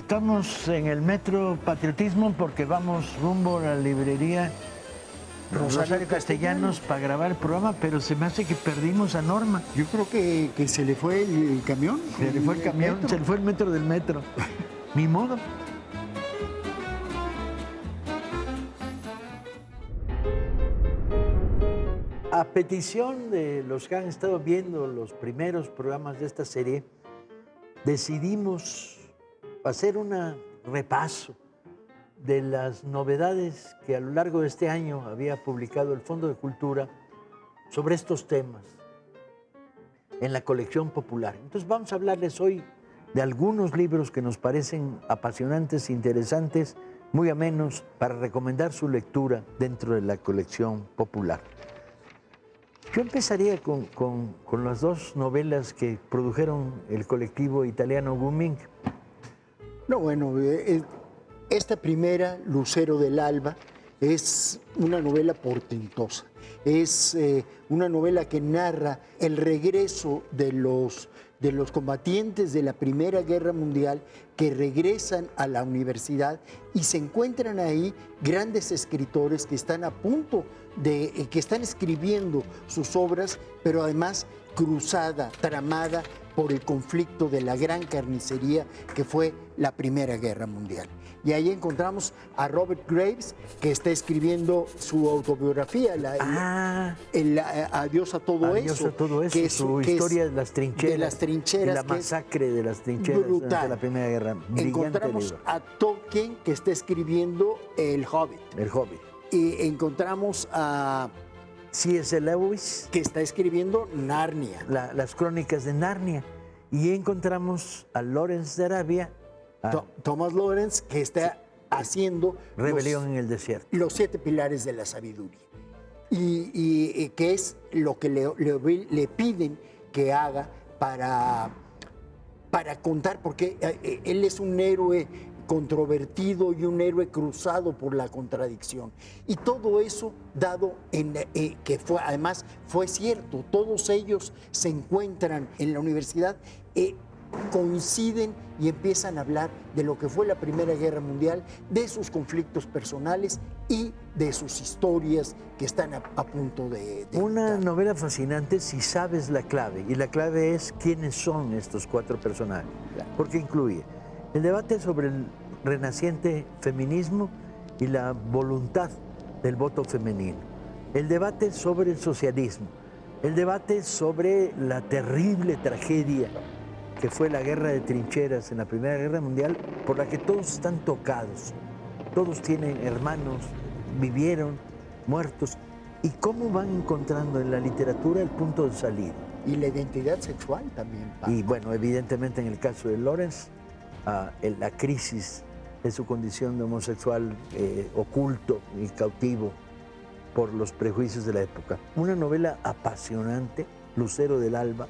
Estamos en el Metro Patriotismo porque vamos rumbo a la librería Rosario Castellanos para grabar el programa, pero se me hace que perdimos a Norma. Yo creo que se le fue el camión. Se le fue el camión, se le fue el metro del metro. Ni modo. A petición de los que han estado viendo los primeros programas de esta serie, decidimos hacer un repaso de las novedades que a lo largo de este año había publicado el Fondo de Cultura sobre estos temas en la colección popular. Entonces vamos a hablarles hoy de algunos libros que nos parecen apasionantes, interesantes, muy amenos, para recomendar su lectura dentro de la colección popular. Yo empezaría con las dos novelas que produjeron el colectivo italiano Guming. No, bueno, esta primera, Lucero del Alba, es una novela portentosa. Es una novela que narra el regreso de los combatientes de la Primera Guerra Mundial que regresan a la universidad y se encuentran ahí grandes escritores que están a punto de, que están escribiendo sus obras, pero además cruzada, tramada por el conflicto de la gran carnicería que fue la Primera Guerra Mundial. Y ahí encontramos a Robert Graves, que está escribiendo su autobiografía, Adiós a todo eso. Adiós a todo eso, que es su historia de las trincheras. Y la masacre de las trincheras de la Primera Guerra. Encontramos libro. a Tolkien, que está escribiendo El Hobbit. El Hobbit. Y encontramos a C.S. Lewis, que está escribiendo Narnia. Las crónicas de Narnia. Y encontramos a Lawrence de Arabia. Thomas Lawrence, que está haciendo Rebelión en el desierto. Los 7 pilares de la sabiduría. Y que es lo que le piden que haga para contar, porque él es un héroe controvertido y un héroe cruzado por la contradicción. Y todo eso dado en que además fue cierto. Todos ellos se encuentran en la universidad, coinciden y empiezan a hablar de lo que fue la Primera Guerra Mundial, de sus conflictos personales y de sus historias que están a punto de Una novela fascinante si sabes la clave, y la clave es quiénes son estos 4 personajes, porque incluye el debate sobre el renaciente feminismo y la voluntad del voto femenino, el debate sobre el socialismo, el debate sobre la terrible tragedia que fue la guerra de trincheras en la Primera Guerra Mundial, por la que todos están tocados, todos tienen hermanos, vivieron muertos, y cómo van encontrando en la literatura el punto de salida. Y la identidad sexual también. Y bueno, evidentemente en el caso de Lawrence, la crisis de su condición de homosexual oculto y cautivo por los prejuicios de la época. Una novela apasionante, Lucero del Alba,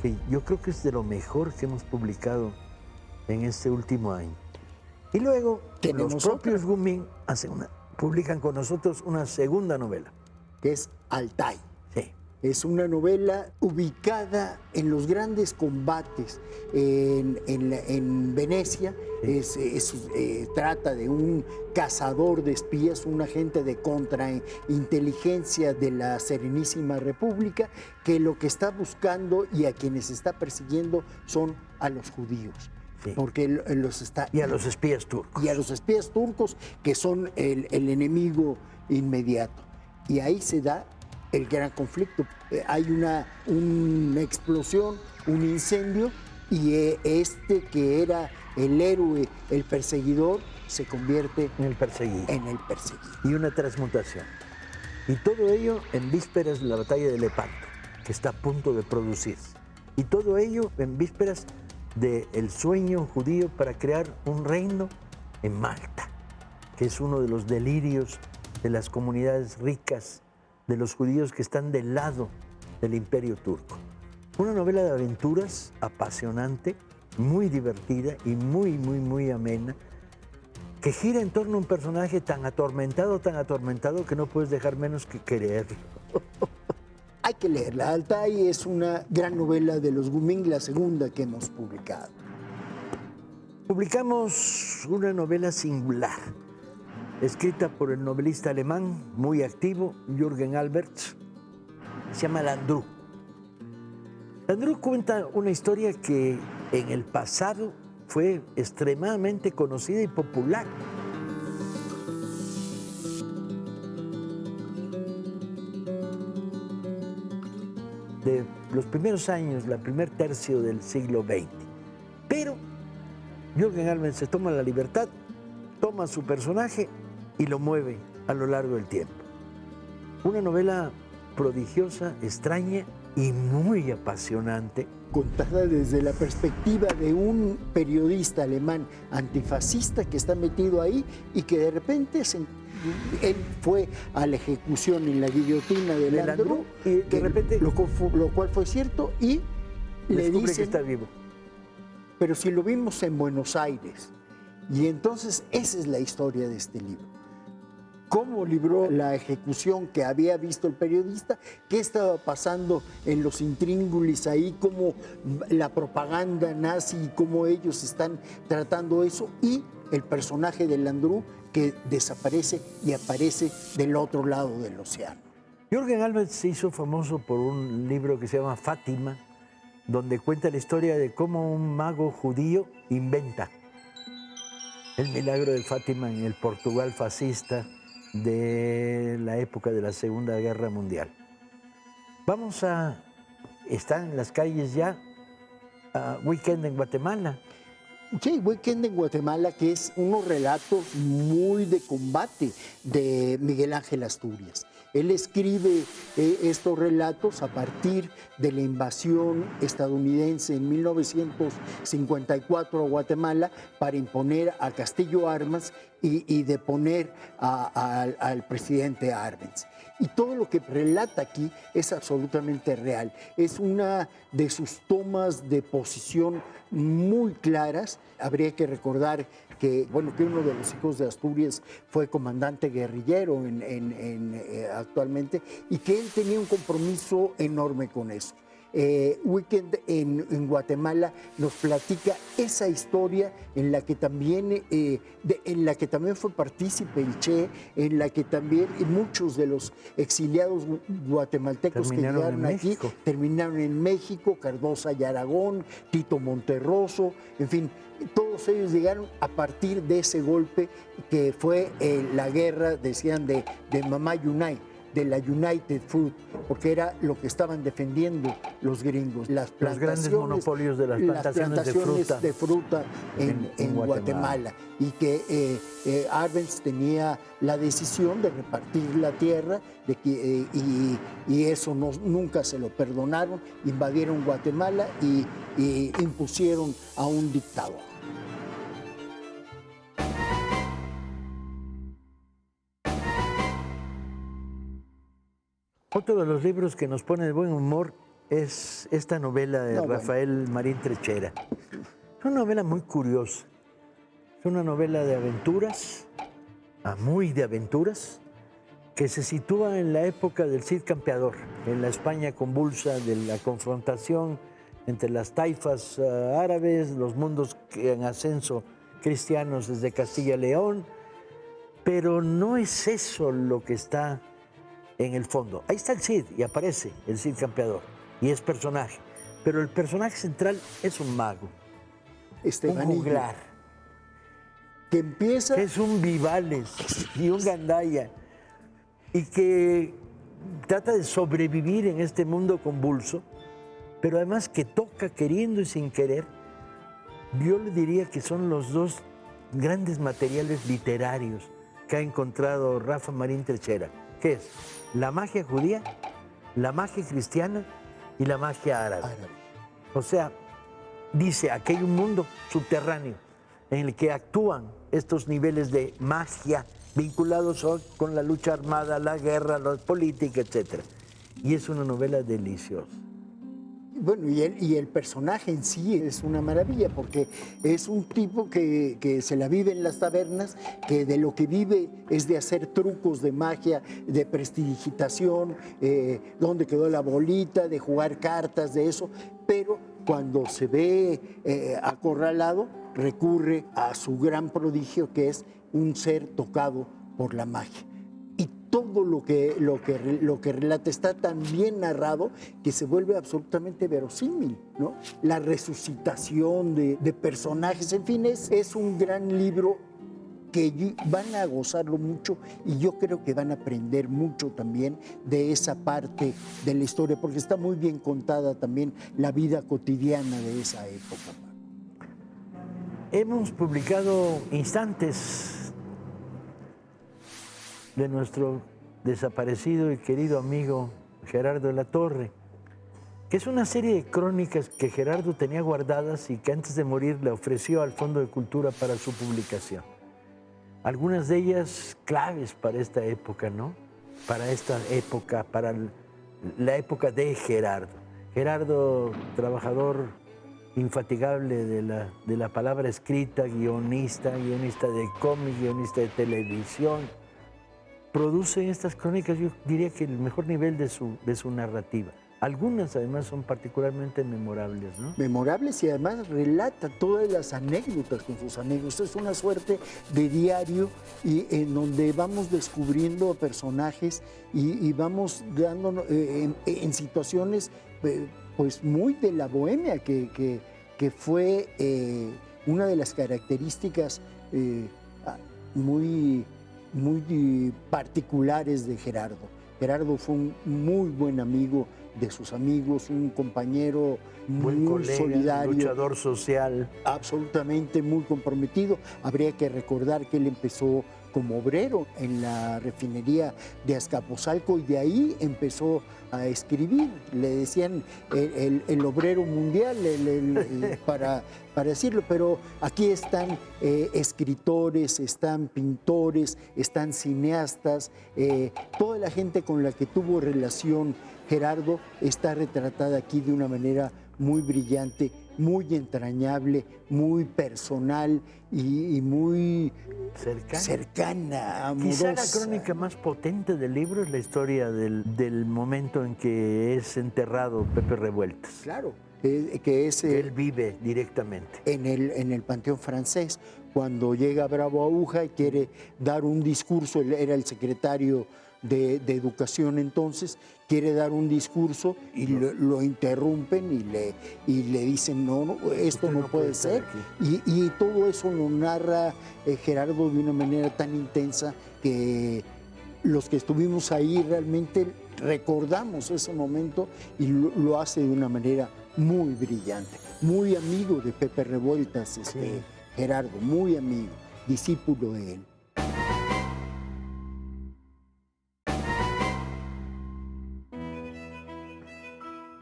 que yo creo que es de lo mejor que hemos publicado en este último año. Y luego los propios Guming publican con nosotros una segunda novela. Que es Altai. Sí. Es una novela ubicada en los grandes combates en Venecia. Sí. Trata de un cazador de espías, un agente de contrainteligencia de la Serenísima República, que lo que está buscando y a quienes está persiguiendo son a los judíos. Sí. Porque los está... Y a los espías turcos. Y a los espías turcos, que son el enemigo inmediato. Y ahí se da el gran conflicto. Hay una explosión, un incendio, y este que era el héroe, el perseguidor, se convierte en el perseguido. Y una transmutación. Y todo ello en vísperas de la batalla de Lepanto, que está a punto de producirse. Y todo ello en vísperas del sueño judío para crear un reino en Malta, que es uno de los delirios de las comunidades ricas, de los judíos que están del lado del imperio turco. Una novela de aventuras apasionante, muy divertida y muy amena, que gira en torno a un personaje tan atormentado que no puedes dejar menos que quererlo. Hay que leerla. Altai es una gran novela de los Guming, la segunda que hemos publicado. publicamos una novela singular, escrita por el novelista alemán muy activo, Jürgen Alberts, se llama Landru. Landru cuenta una historia que en el pasado fue extremadamente conocida y popular. De los primeros años, la primer tercio del siglo XX. Pero Jürgen Alberts se toma la libertad, toma su personaje y lo mueve a lo largo del tiempo. Una novela prodigiosa, extraña y muy apasionante. Contada desde la perspectiva de un periodista alemán antifascista que está metido ahí y que de repente él fue a la ejecución en la guillotina de Landru y de repente lo cual fue cierto y le dicen que está vivo. Pero si lo vimos en Buenos Aires. Y entonces esa es la historia de este libro. Cómo libró la ejecución que había visto el periodista, qué estaba pasando en los intríngulis ahí, cómo la propaganda nazi, cómo ellos están tratando eso, y el personaje de Landru que desaparece y aparece del otro lado del océano. Jürgen Alberts se hizo famoso por un libro que se llama Fátima, donde cuenta la historia de cómo un mago judío inventa el milagro de Fátima en el Portugal fascista de la época de la Segunda Guerra Mundial. Está en las calles ya, Weekend en Guatemala. Sí, Weekend en Guatemala, que es unos relatos muy de combate de Miguel Ángel Asturias. Él escribe estos relatos a partir de la invasión estadounidense en 1954 a Guatemala para imponer a Castillo Armas y deponer al presidente Arbenz. Y todo lo que relata aquí es absolutamente real. Es una de sus tomas de posición muy claras. Habría que recordar que uno de los hijos de Asturias fue comandante guerrillero actualmente y que él tenía un compromiso enorme con eso. Weekend en Guatemala nos platica esa historia en la que también fue partícipe el Che, en la que también muchos de los exiliados guatemaltecos que llegaron aquí terminaron en México, Cardosa y Aragón, Tito Monterroso, en fin, todos ellos llegaron a partir de ese golpe que fue la guerra, decían, de Mamá Yunay, de la United Fruit, porque era lo que estaban defendiendo los gringos. Los grandes monopolios de las plantaciones de fruta en Guatemala. Y que Arbenz tenía la decisión de repartir la tierra y eso nunca se lo perdonaron. Invadieron Guatemala y impusieron a un dictador. Otro de los libros que nos pone de buen humor es esta novela de Rafael Marín Trechera. Es una novela muy curiosa. Es una novela de aventuras, muy de aventuras, que se sitúa en la época del Cid Campeador, en la España convulsa de la confrontación entre las taifas árabes, los mundos en ascenso cristianos desde Castilla y León, pero no es eso lo que está en el fondo. Ahí está el Cid y aparece el Cid Campeador y es personaje, pero el personaje central es un mago, un juglar, que empieza... que es un Vivales y un Gandaya y que trata de sobrevivir en este mundo convulso, pero además que toca queriendo y sin querer. Yo le diría que son los dos grandes materiales literarios que ha encontrado Rafa Marín Trechera, que es la magia judía, la magia cristiana y la magia árabe. O sea, dice, aquí hay un mundo subterráneo en el que actúan estos niveles de magia vinculados con la lucha armada, la guerra, la política, etc. Y es una novela deliciosa. bueno, y el personaje en sí es una maravilla, porque es un tipo que se la vive en las tabernas, que de lo que vive es de hacer trucos de magia, de prestidigitación, dónde quedó la bolita, de jugar cartas, de eso, pero cuando se ve acorralado, recurre a su gran prodigio, que es un ser tocado por la magia. Y todo lo que relata está tan bien narrado que se vuelve absolutamente verosímil, ¿no? La resucitación de personajes, en fin, es un gran libro que van a gozarlo mucho, y yo creo que van a aprender mucho también de esa parte de la historia, porque está muy bien contada también la vida cotidiana de esa época. Hemos publicado instantes de nuestro desaparecido y querido amigo Gerardo de la Torre, que es una serie de crónicas que Gerardo tenía guardadas y que antes de morir le ofreció al Fondo de Cultura para su publicación. Algunas de ellas claves para esta época, ¿no? Para esta época, para la época de Gerardo. Gerardo, trabajador infatigable de la palabra escrita, guionista de cómic, guionista de televisión. Produce estas crónicas, yo diría que el mejor nivel de su narrativa. Algunas además son particularmente memorables, ¿no? Memorables, y además relata todas las anécdotas con sus amigos. Es una suerte de diario, y en donde vamos descubriendo personajes y vamos dándonos en situaciones pues muy de la bohemia, que fue una de las características muy particulares de Gerardo. Gerardo fue un muy buen amigo de sus amigos, un compañero buen muy colega, solidario, luchador social, absolutamente muy comprometido. Habría que recordar que él empezó como obrero en la refinería de Azcapotzalco, y de ahí empezó a escribir. Le decían el obrero mundial para decirlo, pero aquí están escritores, están pintores, están cineastas, toda la gente con la que tuvo relación Gerardo está retratada aquí de una manera muy brillante, muy entrañable, muy personal y muy cercana, amorosa. Quizá la crónica más potente del libro es la historia del momento en que es enterrado Pepe Revueltas. Claro, que él vive directamente. En el Panteón Francés, cuando llega Bravo Aguja y quiere dar un discurso, él era el secretario de Educación entonces, quiere dar un discurso y lo interrumpen y le dicen, no, esto no puede ser. Y todo eso lo narra Gerardo de una manera tan intensa que los que estuvimos ahí realmente recordamos ese momento, y lo hace de una manera muy brillante. Muy amigo de Pepe Revueltas, Sí. Gerardo, muy amigo, discípulo de él.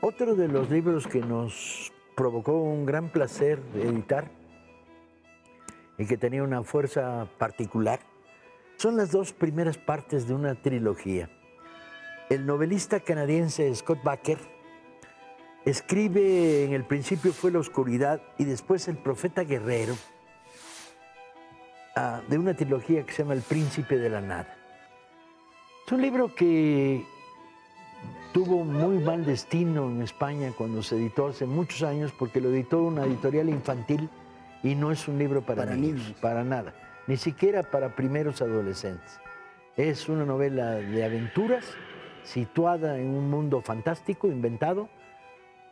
Otro de los libros que nos provocó un gran placer editar y que tenía una fuerza particular son las dos primeras partes de una trilogía. El novelista canadiense Scott Baker escribe En el principio fue la oscuridad y después El profeta guerrero, de una trilogía que se llama El príncipe de la nada. Es un libro que tuvo muy mal destino en España cuando se editó hace muchos años, porque lo editó una editorial infantil y no es un libro para niños, para nada, ni siquiera para primeros adolescentes. Es una novela de aventuras situada en un mundo fantástico, inventado,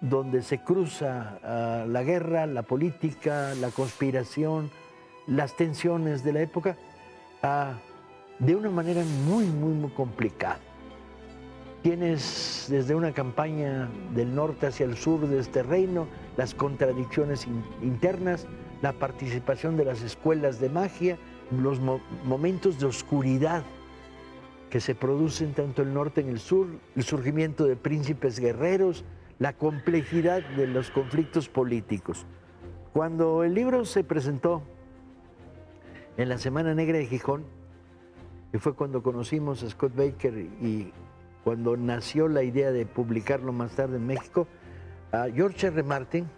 donde se cruza la guerra, la política, la conspiración, las tensiones de la época, de una manera muy, muy, muy complicada. Tienes desde una campaña del norte hacia el sur de este reino, las contradicciones internas, la participación de las escuelas de magia, los momentos de oscuridad que se producen tanto en el norte como en el sur, el surgimiento de príncipes guerreros, la complejidad de los conflictos políticos. Cuando el libro se presentó en la Semana Negra de Gijón, que fue cuando conocimos a Scott Baker y cuando nació la idea de publicarlo más tarde en México, George R. Martin,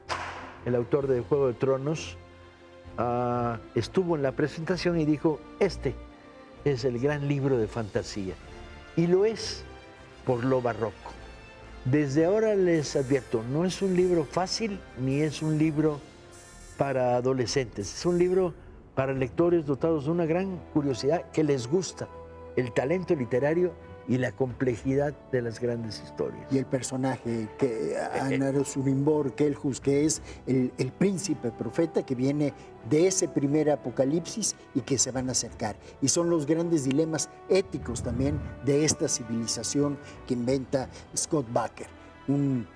el autor de Juego de Tronos, estuvo en la presentación y dijo, este es el gran libro de fantasía. Y lo es por lo barroco. Desde ahora les advierto, no es un libro fácil ni es un libro para adolescentes. Es un libro para lectores dotados de una gran curiosidad que les gusta el talento literario y la complejidad de las grandes historias. Y el personaje, que Anarosurimbor Kelhus, que es el príncipe profeta que viene de ese primer apocalipsis y que se van a acercar. Y son los grandes dilemas éticos también de esta civilización que inventa Scott Baker, un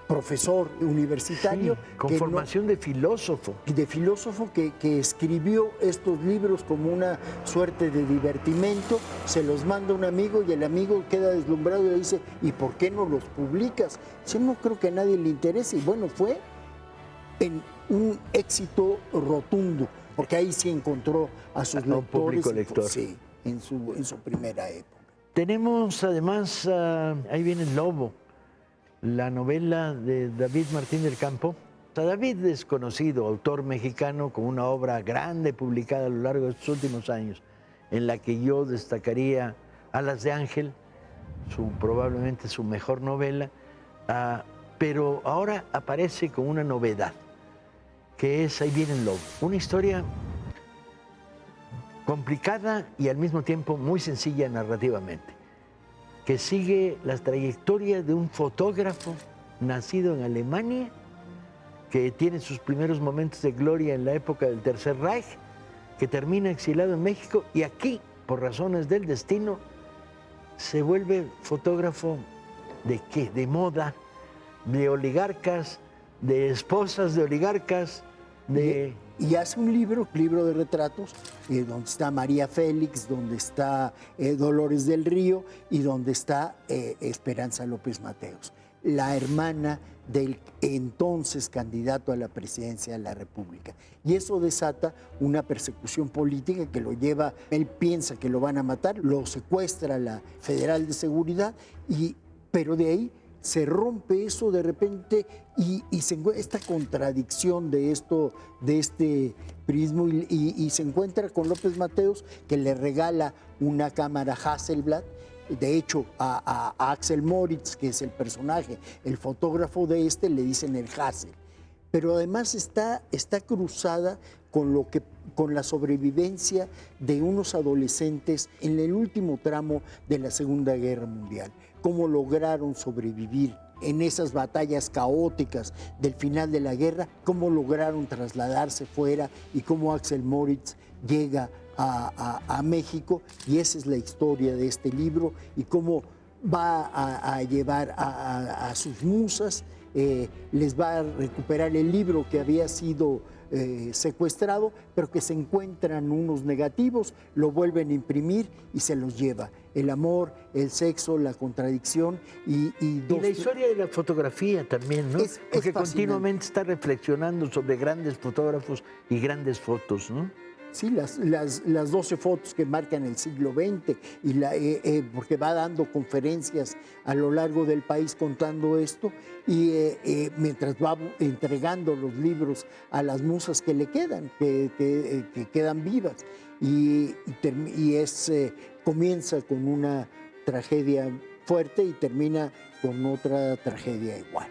profesor universitario. Sí, con formación de filósofo. De filósofo que escribió estos libros como una suerte de divertimento, se los manda un amigo y el amigo queda deslumbrado y le dice, ¿y por qué no los publicas? Yo no creo que a nadie le interese. Y bueno, fue en un éxito rotundo, porque ahí sí encontró a sus lectores. Público lector. Sí, en su primera época. Tenemos además, ahí viene El Lobo, la novela de David Martín del Campo. David es conocido, autor mexicano con una obra grande publicada a lo largo de estos últimos años, en la que yo destacaría Alas de Ángel, probablemente su mejor novela, pero ahora aparece con una novedad, que es Ahí viene el Lobo, una historia complicada y al mismo tiempo muy sencilla narrativamente, que sigue la trayectoria de un fotógrafo nacido en Alemania, que tiene sus primeros momentos de gloria en la época del Tercer Reich, que termina exilado en México y aquí, por razones del destino, se vuelve fotógrafo ¿de qué? De moda, de oligarcas, de esposas de oligarcas, de... Y hace un libro de retratos, donde está María Félix, donde está Dolores del Río y donde está Esperanza López Mateos, la hermana del entonces candidato a la presidencia de la República. Y eso desata una persecución política que lo lleva, él piensa que lo van a matar, lo secuestra la Federal de Seguridad, pero de ahí se rompe eso de repente y se encuentra esta contradicción de este prismo y se encuentra con López Mateos, que le regala una cámara Hasselblad. De hecho, a Axel Moritz, que es el personaje, el fotógrafo de le dicen el Hassel. Pero además está cruzada con la sobrevivencia de unos adolescentes en el último tramo de la Segunda Guerra Mundial. Cómo lograron sobrevivir en esas batallas caóticas del final de la guerra, cómo lograron trasladarse fuera y cómo Axel Moritz llega a México, y esa es la historia de este libro y cómo va a llevar a sus musas, les va a recuperar el libro que había sido secuestrado, pero que se encuentran unos negativos, lo vuelven a imprimir y se los lleva. El amor, el sexo, la contradicción y la historia de la fotografía también, ¿no? Porque es continuamente está reflexionando sobre grandes fotógrafos y grandes fotos, ¿no? Sí, las 12 fotos que marcan el siglo XX, porque va dando conferencias a lo largo del país contando esto, y mientras va entregando los libros a las musas que le quedan, que quedan vivas. Comienza con una tragedia fuerte y termina con otra tragedia igual.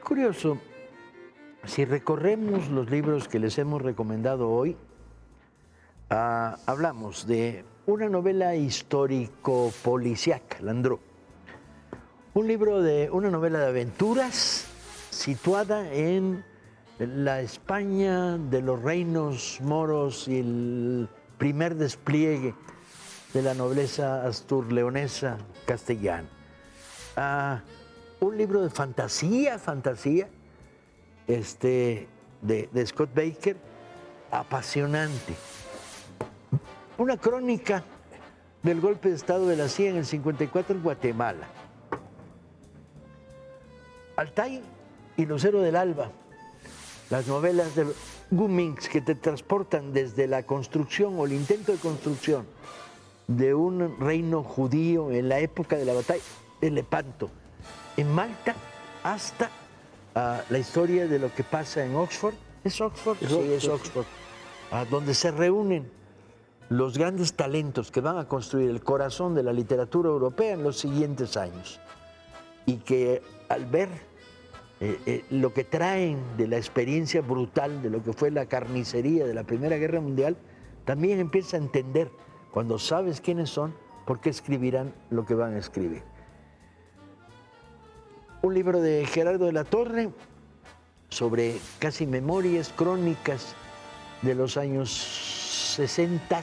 Curioso, si recorremos los libros que les hemos recomendado hoy, hablamos de una novela histórico-policiaca, Landru. Una novela de aventuras situada en la España de los reinos moros y el primer despliegue de la nobleza asturleonesa castellana. Un libro de fantasía, de Scott Baker, apasionante. Una crónica del golpe de Estado de la CIA en el 54 en Guatemala. Altay y Lucero del Alba, las novelas de Gumminks que te transportan desde la construcción o el intento de construcción de un reino judío en la época de la batalla de Lepanto, en Malta, hasta la historia de lo que pasa en Oxford. ¿Es Oxford? Sí, es Oxford. Donde se reúnen los grandes talentos que van a construir el corazón de la literatura europea en los siguientes años. Y que al ver lo que traen de la experiencia brutal de lo que fue la carnicería de la Primera Guerra Mundial, también empieza a entender, cuando sabes quiénes son, por qué escribirán lo que van a escribir. Un libro de Gerardo de la Torre sobre casi memorias, crónicas de los años 60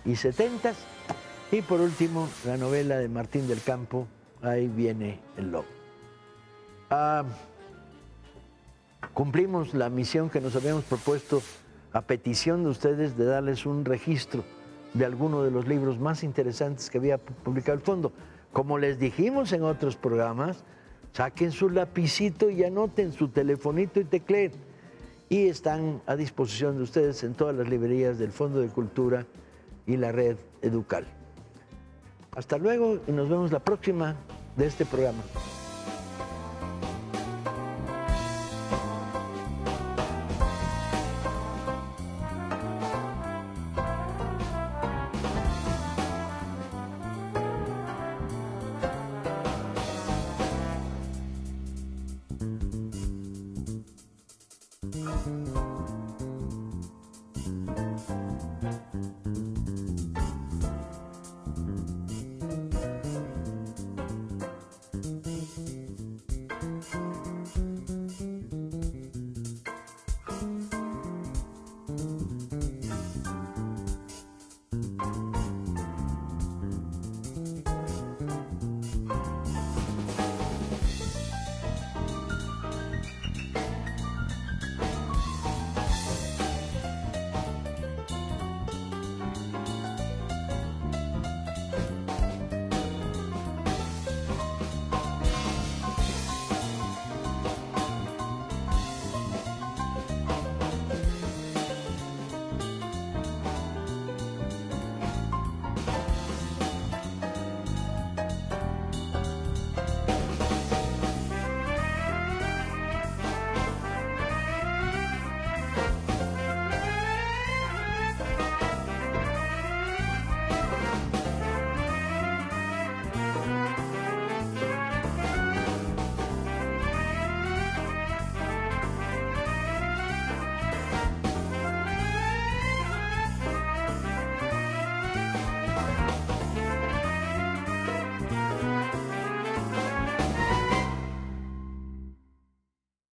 y 70. Y por último, la novela de Martín del Campo, Ahí viene el lobo. Cumplimos la misión que nos habíamos propuesto a petición de ustedes de darles un registro de alguno de los libros más interesantes que había publicado el Fondo. Como les dijimos en otros programas, saquen su lapicito y anoten su telefonito y tecleen. Y están a disposición de ustedes en todas las librerías del Fondo de Cultura y la red Educal. Hasta luego y nos vemos la próxima de este programa.